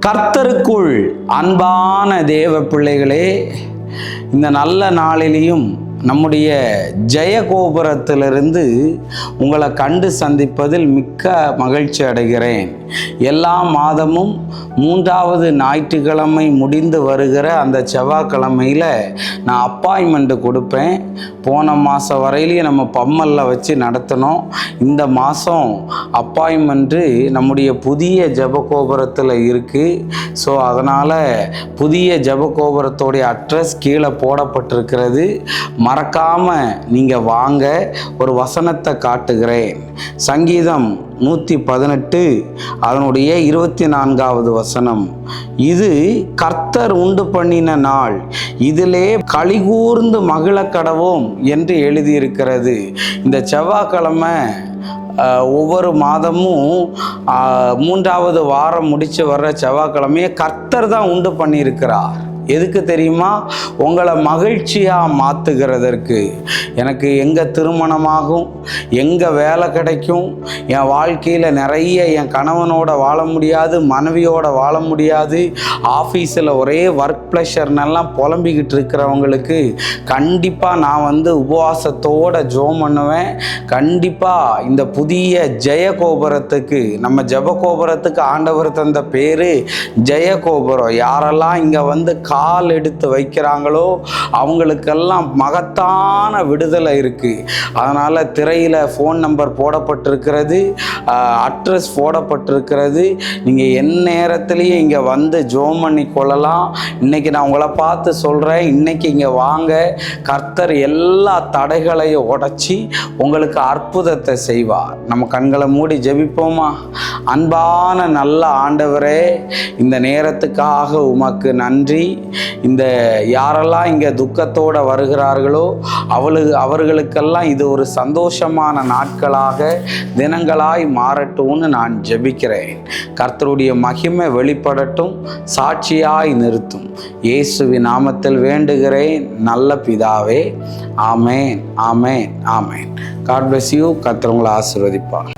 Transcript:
கர்த்தருக்குள் அன்பான தேவ பிள்ளைகளே, இந்த நல்ல நாளிலேயும் நம்முடைய ஜெயகோபுரத்திலிருந்து உங்களை கண்டு சந்திப்பதில் மிக்க மகிழ்ச்சி அடைகிறேன். எல்லா மாதமும் 3வது ஞாயிற்றுக்கிழமை முடிந்து வருகிற அந்த செவ்வாய்க்கிழமையில் நான் அப்பாயின்மெண்ட்டு கொடுப்பேன். போன மாதம் வரையிலையும் நம்ம பம்மலில் வச்சு நடத்தினோம். இந்த மாதம் அப்பாயின்மெண்ட்டு நம்முடைய புதிய ஜெபகோபுரத்தில் இருக்குது. ஸோ அதனால் புதிய ஜெபகோபுரத்தோடைய அட்ரஸ் கீழே போடப்பட்டிருக்கிறது. மறக்காமல் நீங்கள் வாங்க. ஒரு வசனத்தை காட்டுகிறேன். சங்கீதம் 118 அதனுடைய 24வது வசனம். இது கர்த்தர் உண்டு பண்ணின நாள், இதிலே களிகூர்ந்து மகிழ கடவோம் என்று எழுதியிருக்கிறது. இந்த செவ்வாய்க்கிழமை ஒவ்வொரு மாதமும் 3வது வாரம் முடித்து வர்ற செவ்வாய்க்கிழமையை கர்த்தர் தான் உண்டு பண்ணியிருக்கிறார். எதுக்கு தெரியுமா? உங்களை மகிழ்ச்சியாக மாற்றுகிறதற்கு. எனக்கு எங்கே திருமணமாகும், எங்கே வேலை கிடைக்கும், என் வாழ்க்கையில் நிறைய என் கணவனோட வாழ முடியாது, மனைவியோட வாழ முடியாது, ஆஃபீஸில் ஒரே ஒர்க் ப்ரெஷர்னெல்லாம் புலம்பிக்கிட்டு இருக்கிறவங்களுக்கு கண்டிப்பாக நான் உபவாசத்தோடு ஜெபம் பண்ணுவேன். கண்டிப்பாக இந்த புதிய ஜெயகோபுரத்துக்கு, நம்ம ஜெபகோபுரத்துக்கு ஆண்டவர் தந்த பேர் ஜெயகோபுரம். யாரெல்லாம் இங்கே கால் எடுத்து வைக்கிறாங்களோ அவங்களுக்கெல்லாம் மகத்தான விடுதலை இருக்குது. அதனால் திரையில் ஃபோன் நம்பர் போடப்பட்டிருக்கிறது, அட்ரஸ் போடப்பட்டிருக்கிறது. நீங்கள் எந்நேரத்துலேயும் இங்கே ஜெபம் பண்ணி கொள்ளலாம். இன்றைக்கி நான் உங்களை பார்த்து சொல்கிறேன், இன்றைக்கி இங்கே வாங்க. கர்த்தர் எல்லா தடைகளையும் உடைச்சி உங்களுக்கு அற்புதத்தை செய்வார். நம்ம கண்களை மூடி ஜெபிப்போமா? அன்பான நல்ல ஆண்டவரே, இந்த நேரத்துக்காக உமக்கு நன்றி. இந்த யாரெல்லாம் இங்கே துக்கத்தோடு வருகிறார்களோ அவர்களுக்கெல்லாம் இது ஒரு சந்தோஷமான நாட்களாக, தினங்களாய் மாறட்டும்னு நான் ஜெபிக்கிறேன். கர்த்தருடைய மகிமை வெளிப்படட்டும், சாட்சியாய் நிறுத்தும். இயேசுவின் நாமத்தில் வேண்டுகிறேன் நல்ல பிதாவே. ஆமேன், ஆமேன், ஆமேன். God bless you. கர்த்தர் உங்களை ஆசீர்வதிப்பார்.